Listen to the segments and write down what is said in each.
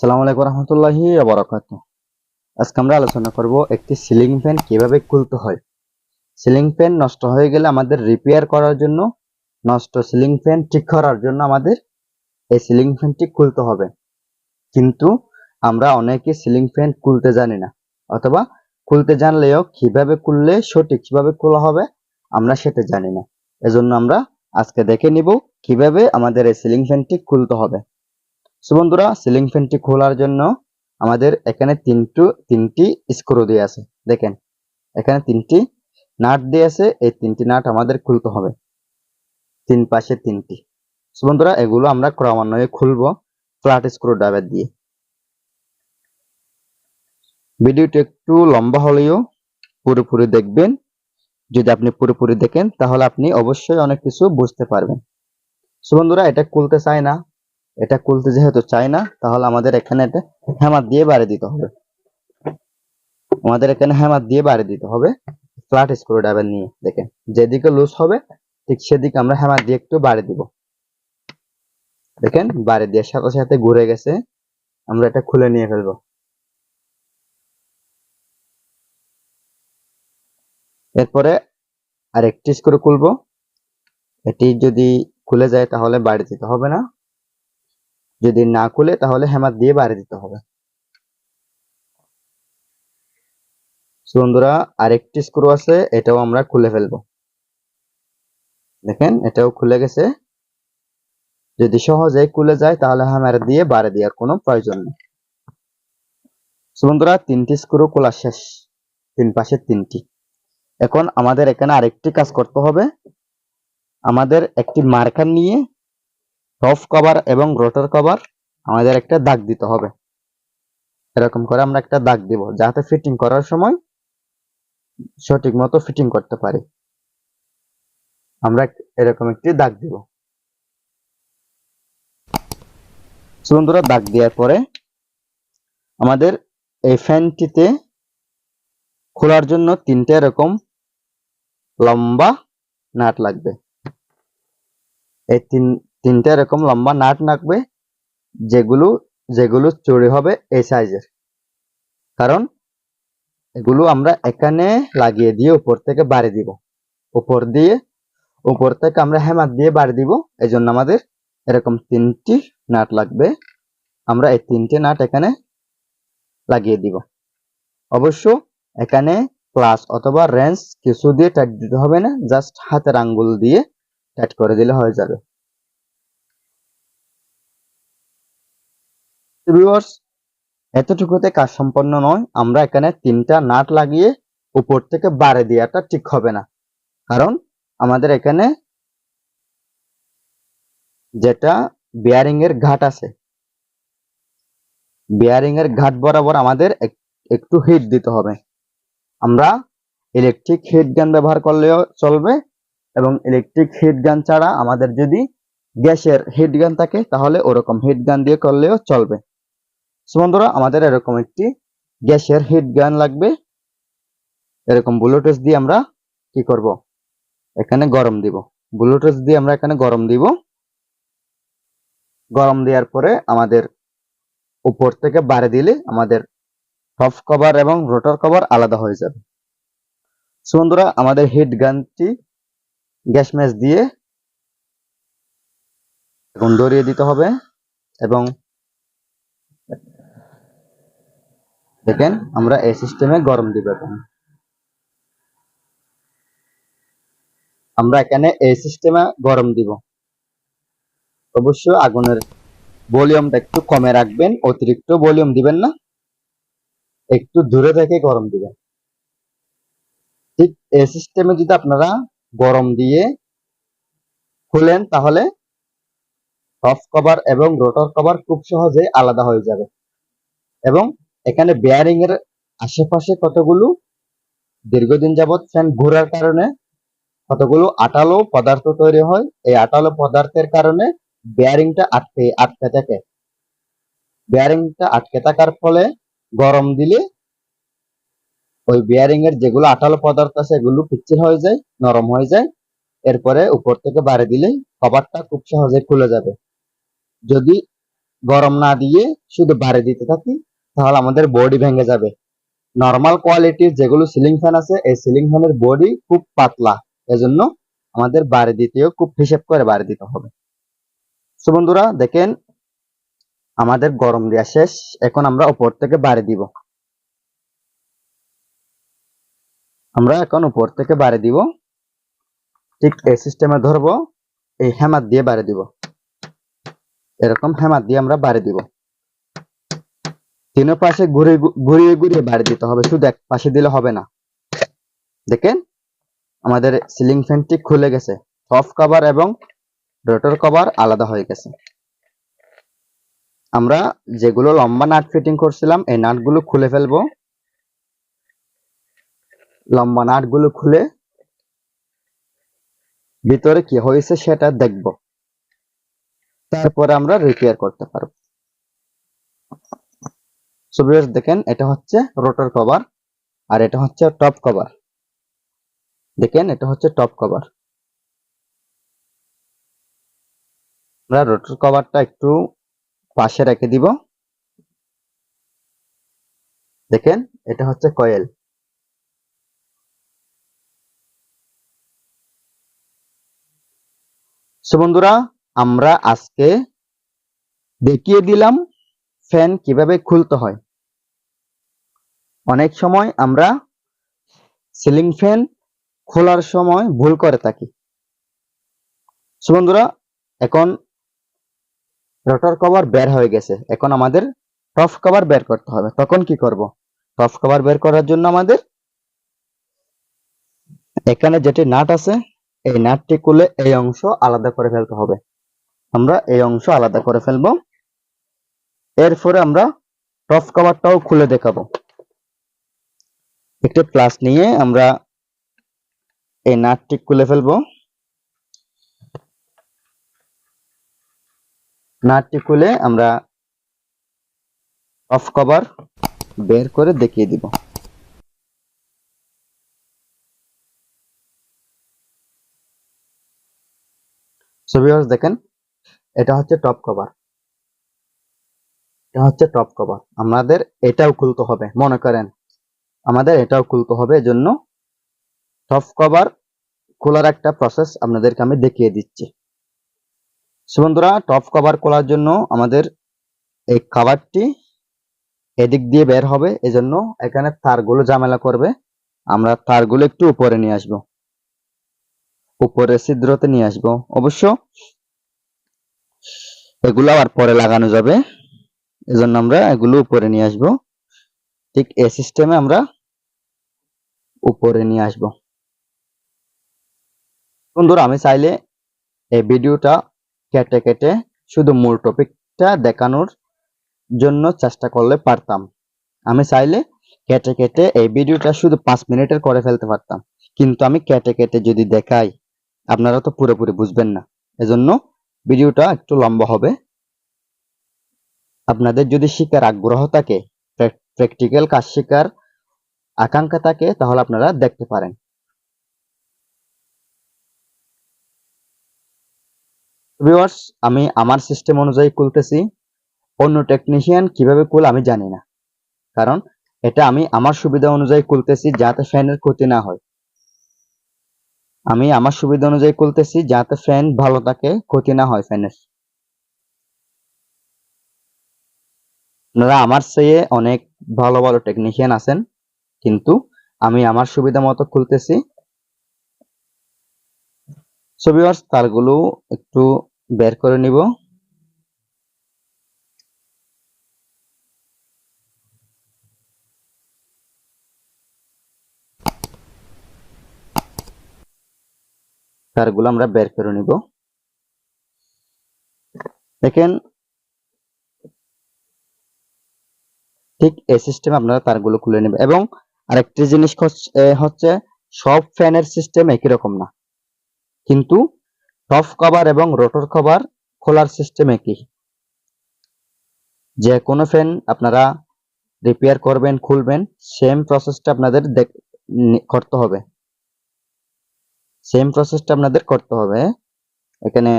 আসসালামু আলাইকুম রহমতুল্লাহি ওয়া বারাকাতুহু। আজকে আমরা আলোচনা করব একটি সিলিং ফ্যান কিভাবে খুলতে হয়। সিলিং ফ্যান নষ্ট হয়ে গেলে আমাদের রিপেয়ার করার জন্য, নষ্ট সিলিং ফ্যান ঠিক করার জন্য আমাদের এই সিলিং ফ্যানটি খুলতে হবে। কিন্তু আমরা অনেকে সিলিং ফ্যান খুলতে জানি না, অথবা খুলতে জানলেও কিভাবে খুললে সঠিকভাবে খোলা হবে আমরা সেটা জানি না। এজন্য আমরা আজকে দেখে নিব কিভাবে আমাদের এই সিলিং ফ্যানটি খুলতে হবে। সো বন্ধুরা, সিলিং ফ্যানটি খোলার জন্য আমাদের এখানে তিনটি স্ক্রু দিয়ে আছে। দেখেন এখানে তিনটি নাট দিয়ে আছে, এই তিনটি নাট আমাদের খুলতে হবে, তিন পাশে তিনটি। সো বন্ধুরা, এগুলো আমরা ক্রমান্বয়ে খুলবো ফ্ল্যাট স্ক্রু ড্রাইভার দিয়ে। ভিডিওটি একটু লম্বা হলেও পুরোপুরি দেখবেন। যদি আপনি পুরোপুরি দেখেন তাহলে আপনি অবশ্যই অনেক কিছু বুঝতে পারবেন। সো বন্ধুরা, এটা খুলতে চায় না, এটা খুলতে যেহেতু চায় না তাহলে আমাদের এখানে এটা হ্যামার দিয়ে বাড়ি দিতে হবে। ফ্ল্যাট স্ক্রু ড্রাইভার নিয়ে দেখেন যেদিকে লুজ হবে ঠিক সেদিকে আমরা হ্যামার দিয়ে একটু বাড়ি দিব। দেখেন বাড়ি দেওয়ার সাথে সাথে ঘুরে গেছে, আমরা এটা খুলে নিয়ে ফেলবো। এরপরে আরেকটি স্ক্রু খুলবো, এটি যদি খুলে যায় তাহলে বাড়ি দিতে হবে না, যদি না খুলে তাহলে হ্যামার দিয়ে বাড়ি দিতে হবে। বন্ধুরা, আরেকটি স্ক্রু আছে, এটাও আমরা খুলে ফেলবো। দেখেন এটাও খুলে গেছে, যদি সহজে খুলে যায় তাহলে হ্যামার দিয়ে বাড়ি দেওয়ার কোনো প্রয়োজন নেই। বন্ধুরা, তিনটি স্ক্রু খোলা শেষ, তিন পাশে তিনটি। এখন আমাদের এখানে আরেকটি কাজ করতে হবে, আমাদের একটি মার্কার নিয়ে টপ কভার এবং রোটর কভার আমাদের একটা দাগ দিতে হবে। এরকম করে আমরা একটা দাগ দিব যাতে ফিটিং করার সময় সঠিক মতো ফিটিং করতে পারি। আমরা এরকম একটি দাগ দিব। বন্ধুরা, দাগ দেওয়ার পরে আমাদের এই ফ্যানটিতে খোলার জন্য তিনটে এরকম লম্বা নাট লাগবে। এই তিনটে এরকম লম্বা নাট লাগবে, যেগুলো চড়ি হবে এই সাইজের। কারণ এগুলো আমরা এখানে লাগিয়ে দিয়ে উপর থেকে বাড়ি দিব, উপর থেকে আমরা হ্যামার দিয়ে বাড়ি দিব। এই জন্য আমাদের এরকম তিনটি নাট লাগবে, আমরা এই তিনটে নাট এখানে লাগিয়ে দিব। অবশ্য এখানে প্লাস অথবা রেঞ্জ কিছু দিয়ে টাইট দিতে হবে না, জাস্ট হাতের আঙ্গুল দিয়ে টাইট করে দিলে হয়ে যাবে। ভিউয়ার্স, এতটুকুতে কাজ সম্পন্ন নয়, আমরা এখানে তিনটা নাট লাগিয়ে উপর থেকে বাড়ি দেওয়াটা ঠিক হবে না। কারণ আমাদের এখানে যেটা বিয়ারিং এর ঘাট আছে, বিয়ারিং এর ঘাট বরাবর আমাদের একটু হিট দিতে হবে। আমরা ইলেকট্রিক হিট গান ব্যবহার করলেও চলবে, এবং ইলেকট্রিক হিট গান ছাড়া আমাদের যদি গ্যাসের হিট গান থাকে তাহলে ওরকম হিট গান দিয়ে করলেও চলবে। বন্ধুরা, আমাদের এরকম একটি গ্যাসের হিট গান লাগবে। এরকম ব্লুটুথ দিয়ে আমরা কি করব, এখানে গরম দিব। ব্লুটুথ দিয়ে আমরা এখানে গরম দিব। গরম দেওয়ার পরে আমাদের উপর থেকে বাড়ি দিলে আমাদের টপ কভার এবং রোটর কভার আলাদা হয়ে যাবে। বন্ধুরা, আমাদের হিট গানটি গ্যাস ম্যাচ দিয়ে এখন ধরিয়ে দিতে হবে, এবং দেখেন আমরা এই সিস্টেমে গরম দিব। আমরা এখানে এই সিস্টেমে গরম দিব। অবশ্য আগুনের ভলিউমটা একটু কমে রাখবেন, অতিরিক্ত ভলিউম দিবেন না, একটু দূরে থেকে গরম দিবেন। ঠিক এই সিস্টেমে যদি আপনারা গরম দিয়ে খুলেন তাহলে টপ কভার এবং রোটর কভার খুব সহজে আলাদা হয়ে যাবে। এবং এখানে বেয়ারিং এর আশেপাশে কতগুলো দীর্ঘদিন যাবত ফ্যান ঘোরার কারণে কতগুলো আঠালো পদার্থ তৈরি হয়, এই আঠালো পদার্থের কারণে বেয়ারিংটা আটকে থাকে। বেয়ারিংটা আটকে থাকার ফলে গরম দিলে ওই বেয়ারিং এর যেগুলো আঠালো পদার্থ আছে এগুলো পিচ্ছিল হয়ে যায়, নরম হয়ে যায়। এরপরে উপর থেকে বাড়ি দিলেই কভারটা খুব সহজে খুলে যাবে। যদি গরম না দিয়ে শুধু বাড়ি দিতে থাকি, তাহলে আমাদের বডি ভেঙে যাবে। নর্মাল কোয়ালিটির যেগুলো সিলিং ফ্যান আছে, এই সিলিং ফ্যানের বডি খুব পাতলা, এজন্য আমাদের বাড়ি দিতেও খুব হিসেব করে বাড়ি দিতে হবে। তো বন্ধুরা দেখেন, আমাদের গরম দেওয়া শেষ। এখন আমরা উপর থেকে বাড়ি দিব। আমরা এখন উপর থেকে বাড়ি দিব, ঠিক এই সিস্টেমে ধরবো, এই হ্যামার দিয়ে বাড়ি দিব। এরকম হ্যামার দিয়ে আমরা বাড়ি দিব। তিন পাশে ঘুরিয়ে ঘুরিয়ে বাড়ি দিতে হবে, শুধু এক পাশে দিলে হবে না। দেখেন আমাদের সিলিং ফ্যানটি খুলে গেছে, টপ কভার এবং রোটর কভার আলাদা হয়ে গেছে। আমরা যেগুলো লম্বা নাট ফিটিং করছিলাম, এই নাটগুলো খুলে ফেলবো। লম্বা নাটগুলো খুলে ভিতরে কি হয়েছে সেটা দেখব, তারপরে আমরা রিপেয়ার করতে পারবো। সো ভিউয়ার্স দেখেন, এটা হচ্ছে রোটর কভার আর এটা হচ্ছে টপ কভার। দেখেন এটা হচ্ছে টপ কভার। আমরা রোটর কভারটা একটু পাশে রেখে দিব। দেখেন এটা হচ্ছে কয়েল। সো বন্ধুরা, আমরা আজকে দেখিয়ে দিলাম ফ্যান কিভাবে খুলতে হয়। অনেক সময় আমরা সিলিং ফ্যান খোলার সময় ভুল করে থাকি। সো বন্ধুরা, এখন রোটর কভার বের হয়ে গেছে, এখন আমাদের টপ কভার বের করতে হবে। তখন কি করব? টপ কভার বের করার জন্য আমাদের এখানে যেটি নাট আছে, এই নাটটি খুলে এই অংশ আলাদা করে ফেলতে হবে। আমরা এই অংশ আলাদা করে ফেলবো। এরপরে আমরা টপ কভারটাও খুলে দেখাবো। একটি প্লাস নিয়ে আমরা এই নাটটি খুলে ফেলবো। নাটটি খুলে আমরা টপ কভার বের করে দেখিয়ে দিব। সো ভিউয়ার্স দেখেন, এটা হচ্ছে টপ কভার। এটা হচ্ছে টপ কভার। আমাদের এটাও খুলতে হবে, মনে করেন আমাদের এটাও খুলতে হবে। এজন্য টপ কভার খোলার একটা প্রসেস আপনাদেরকে আমি দেখিয়ে দিচ্ছি। সো বন্ধুরা, টপ কভার খোলার জন্য আমাদের এই কভারটি এদিক দিয়ে বের হবে, এজন্য এখানে তারগুলো ঝামেলা করবে। আমরা তারগুলো একটু উপরে নিয়ে আসবো, উপরে ছিদ্রতে নিয়ে আসবো। অবশ্য এগুলো আবার পরে লাগানো যাবে, এজন্য আমরা এগুলো উপরে নিয়ে আসবো। ঠিক এই সিস্টেমে আমরা উপরে নিয়ে আসবো। বন্ধুরা, আমি চাইলে এই ভিডিওটা কেটে কেটে শুধু মূল টপিকটা দেখানোর জন্য চেষ্টা করলে পারতাম। আমি চাইলে কেটে কেটে এই ভিডিওটা শুধু 5 মিনিটের করে ফেলতে পারতাম, কিন্তু আমি কেটে কেটে যদি দেখাই আপনারা তো পুরোপুরি বুঝবেন না। এজন্য ভিডিওটা একটু লম্বা হবে। আপনাদের যদি শিখার আগ্রহ থাকে, প্র্যাকটিক্যাল কাজ শেখার আকাঙ্ক্ষা থাকে, তাহলে আপনারা দেখতে পারেন। ভিউয়ার্স, আমি আমার সিস্টেম অনুযায়ী খুলতেছি। অন্য টেকনিশিয়ান কিভাবে খুলে আমি জানি না, কারণ এটা আমি আমার সুবিধা অনুযায়ী খুলতেছি যাতে ফ্যানের ক্ষতি না হয়। আমি আমার সুবিধা অনুযায়ী খুলতেছি যাতে ফ্যান ভালো থাকে, ক্ষতি না হয় ফ্যানের। আপনারা আমার চেয়ে অনেক ভালো ভালো টেকনিশিয়ান আছেন, কিন্তু আমি আমার সুবিধা মতো খুলতেছি। সো ভিউয়ার্স, তারগুলো একটু বের করে নিব। তারগুলো আমরা বের করে নিব। দেখেন ঠিক এই সিস্টেমে আপনারা তারগুলো খুলে নেবেন। এবং আরেকটি জিনিস হচ্ছে সব ফ্যানের সিস্টেম একই রকম না, কিন্তু টপ কভার এবং রোটর কভার খোলার সিস্টেম একই। যে কোনো ফ্যান আপনারা রিপেয়ার করবেন, খুলবেন, সেম প্রসেসটা আপনাদের করতে হবে। সেম প্রসেসটা আপনাদের করতে হবে। এখানে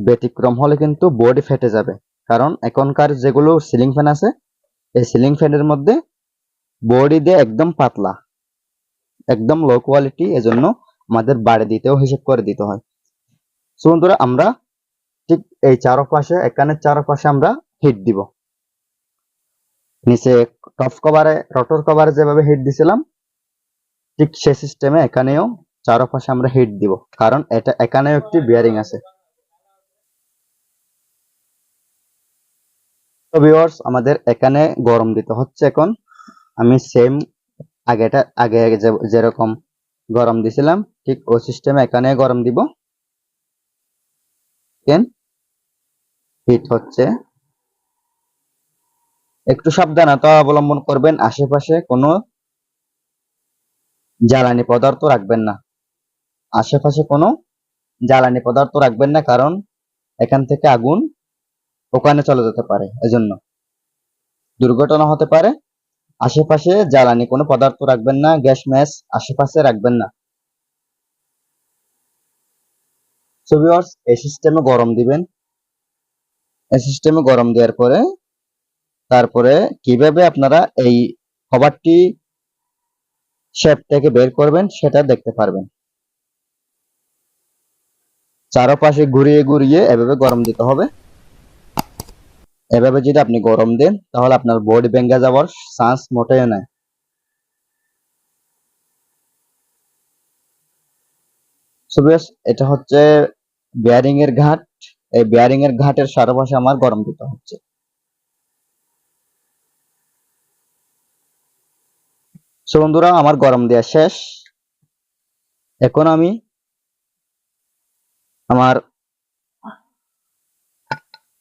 ব্যতিক্রম হলে কিন্তু বডি ফেটে যাবে। কারণ এখনকার যেগুলো সিলিং ফ্যান আছে এই সিলিং ফ্যানের মধ্যে বডি দিয়ে একদম পাতলা, একদম লো কোয়ালিটি, এজন্য আমাদের বাড়ি দিতেও হিসেব করে দিতে হয়। সো বন্ধুরা আমরা ঠিক এই চারপাশে, এখানের চারপাশে আমরা হিট দিব। নিচে টপ কভারে, রোটর কভারে যেভাবে হিট দিছিলাম ঠিক সে সিস্টেমে এখানেও চারপাশে আমরা হিট দিব, কারণ এটা এখানেও একটি বিয়ারিং আছে। তো ভিউয়ার্স আমাদের এখানে গরম দিতে হচ্ছে। এখন আমি সেম আগে যেরকম গরম দিছিলাম ঠিক ওই সিস্টেমে এখানে গরম দিব। হিট হচ্ছে, একটু সাবধানতা অবলম্বন করবেন, আশেপাশে কোনো জ্বালানি পদার্থ রাখবেন না, আশেপাশে কোনো জ্বালানি পদার্থ রাখবেন না, কারণ এখান থেকে আগুন ওখানে চলে যেতে পারে, এজন্য দুর্ঘটনা হতে পারে। আশেপাশে জ্বালানি কোনো পদার্থ রাখবেন না, গ্যাস ম্যাচ আশেপাশে রাখবেন না। সো ভিউয়ার্স এই সিস্টেমে গরম দিবেন। এই সিস্টেমে গরম দেওয়ার পরে তারপরে কিভাবে আপনারা এই কভারটি শেপ থেকে বের করবেন সেটা দেখতে পারবেন। চারপাশে ঘুরিয়ে ঘুরিয়ে এভাবে গরম দিতে হবে। এভাবে যদি আপনি গরম দেন তাহলে আপনার বডি ভেঙে যাওয়ার চান্স মোটেও নাই। সো ভিউয়ার্স এটা হচ্ছে বেয়ারিং এর ঘাট। এই বেয়ারিং এর ঘাটের চারপাশে আমার গরম দিতে হচ্ছে। সো বন্ধুরা আমার গরম দেওয়া শেষ। এখন আমি আমার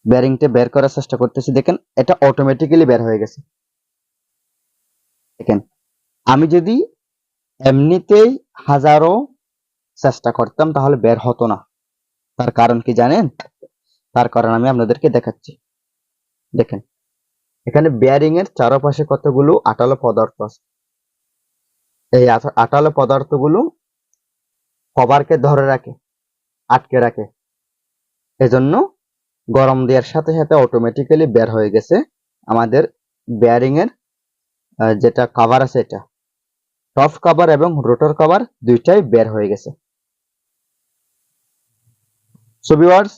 বেয়ারিংটা বের করার চেষ্টা করতেছি। দেখেন এটা অটোমেটিক্যালি বের হয়ে গেছে। দেখেন আমি যদি এমনিতেই হাজারো চেষ্টা করতাম তাহলে বের হতো না। তার কারণ কি জানেন? তার কারণ আমি আপনাদেরকে দেখাচ্ছি। দেখেন এখানে বেয়ারিং এর চারপাশে কতগুলো আঠালো পদার্থ আছে। এই আঠালো পদার্থগুলো কভারকে ধরে রাখে, আটকে রাখে। এজন্য গরম দেওয়ার সাথে সাথে অটোমেটিক্যালি বের হয়ে গেছে আমাদের বেয়ারিং এর যেটা কভার আছে, এটা টপ কভার এবং রোটর কভার দুইটাই বের হয়ে গেছে। সো ভিউয়ার্স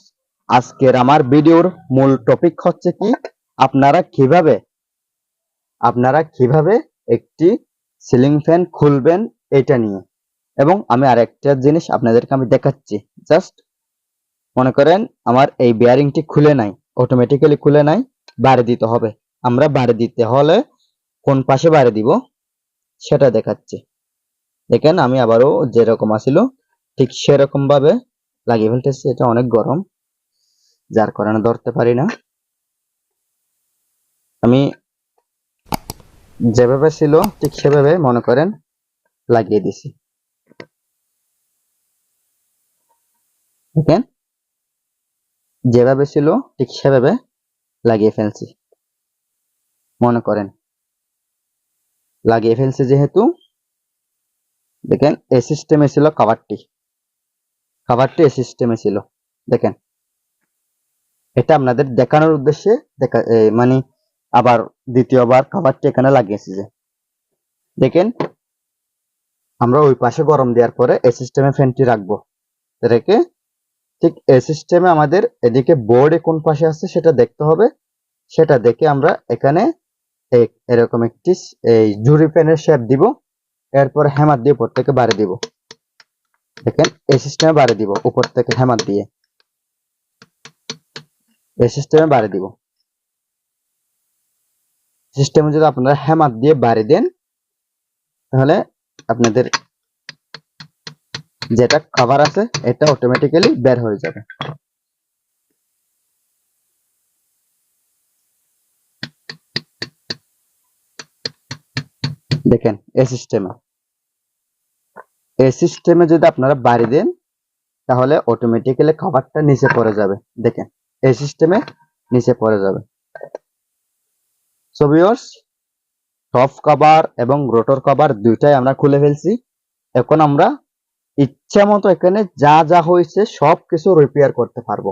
আজকের আমার ভিডিওর মূল টপিক হচ্ছে কি, আপনারা কিভাবে একটি সিলিং ফ্যান খুলবেন এটা নিয়ে। এবং আমি আরেকটা জিনিস আপনাদেরকে আমি দেখাচ্ছি। জাস্ট মনে করেন আমার এই বেয়ারিংটি খুলে নাই, অটোমেটিক্যালি খুলে নাই, বাড়ি দিতে হবে। আমরা বাড়ি দিতে হলে কোন পাশে বাড়ি দিব সেটা দেখাচ্ছি। দেখেন আমি আবারও যেরকম আছিল ঠিক সেরকম ভাবে লাগিয়ে ফেলতেছি। এটা অনেক গরম যার কারণে ধরতে পারি না। আমি যেভাবে ছিল ঠিক সেভাবে মনে করেন লাগিয়ে দিছি। দেখেন যেভাবে ছিল ঠিক সেভাবে লাগিয়ে ফেলছি। মনে করেন লাগিয়ে ফেলছি যেহেতু, দেখেন এই সিস্টেমে ছিল কভারটি এই সিস্টেমে ছিল। দেখেন এটা আপনাদের দেখানোর উদ্দেশ্যে মানে আবার দ্বিতীয়বার কভারটি এখানে লাগিয়েছি। যে দেখেন আমরা ওই পাশে গরম দেওয়ার পরে এই সিস্টেমে ফ্যানটি রাখবো, রেখে ঠিক এই সিস্টেমে আমাদের এদিকে বোর্ডে কোন পাশে আছে সেটা দেখতে হবে। সেটা দেখে আমরা এখানে এরকম একটি এই জুরি ফ্যানের শেপ দিব, এরপরে হ্যামার দিয়ে উপর থেকে বাড়ি দিব। দেখেন এই সিস্টেমে বাড়ি দিব, উপর থেকে হ্যামার দিয়ে এই সিস্টেমে বাড়ি দিব। সিস্টেমে যদি আপনারা হ্যামার দিয়ে বাড়ি দেন তাহলে আপনাদের যেটা কভার আছে এটা অটোমেটিক্যালি বের হয়ে যাবে। দেখেন এই সিস্টেমে যদি আপনারা বাড়ি দেন তাহলে অটোমেটিক্যালি কভারটা নিচে পড়ে যাবে। দেখেন এই সিস্টেমে নিচে পড়ে যাবে। সো ভিউয়ার্স টপ কভার এবং রোটর কভার দুইটাই আমরা খুলে ফেলছি। এখন আমরা ইচ্ছা মতো এখানে যা যা হয়েছে সব কিছু রিপেয়ার করতে পারবো।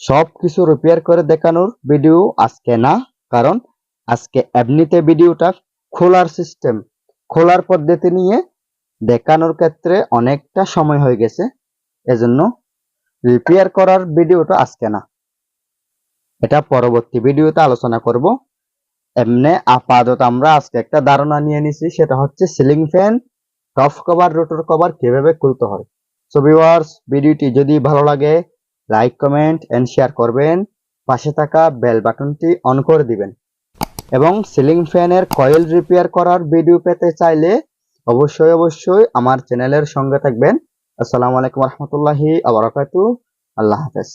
সবকিছু রিপেয়ার করে দেখানোর ভিডিও আজকে না, কারণ আজকে এমনিতে ভিডিওটা খোলার সিস্টেম, খোলার পদ্ধতি নিয়ে দেখানোর ক্ষেত্রে অনেকটা সময় হয়ে গেছে, এজন্য রিপেয়ার করার ভিডিওটা আজকে না, এটা পরবর্তী ভিডিওতে আলোচনা করব। এমনি আপাতত আমরা আজকে একটা ধারণা নিয়ে নিছি, সেটা হচ্ছে ceiling fan top cover rotor cover কিভাবে খুলতে হয়। সো ভিউয়ার্স, ভিডিওটি যদি ভালো লাগে লাইক কমেন্ট এন্ড শেয়ার করবেন, পাশে থাকা বেল বাটনটি অন করে দিবেন এবং সিলিং ফ্যানের কয়েল রিপেয়ার করার ভিডিও পেতে চাইলে অবশ্যই আমার চ্যানেলের সঙ্গে থাকবেন। আসসালামু আলাইকুম রহমতুল্লাহি ওয়া বারাকাতুহু। আল্লাহ হাফেজ।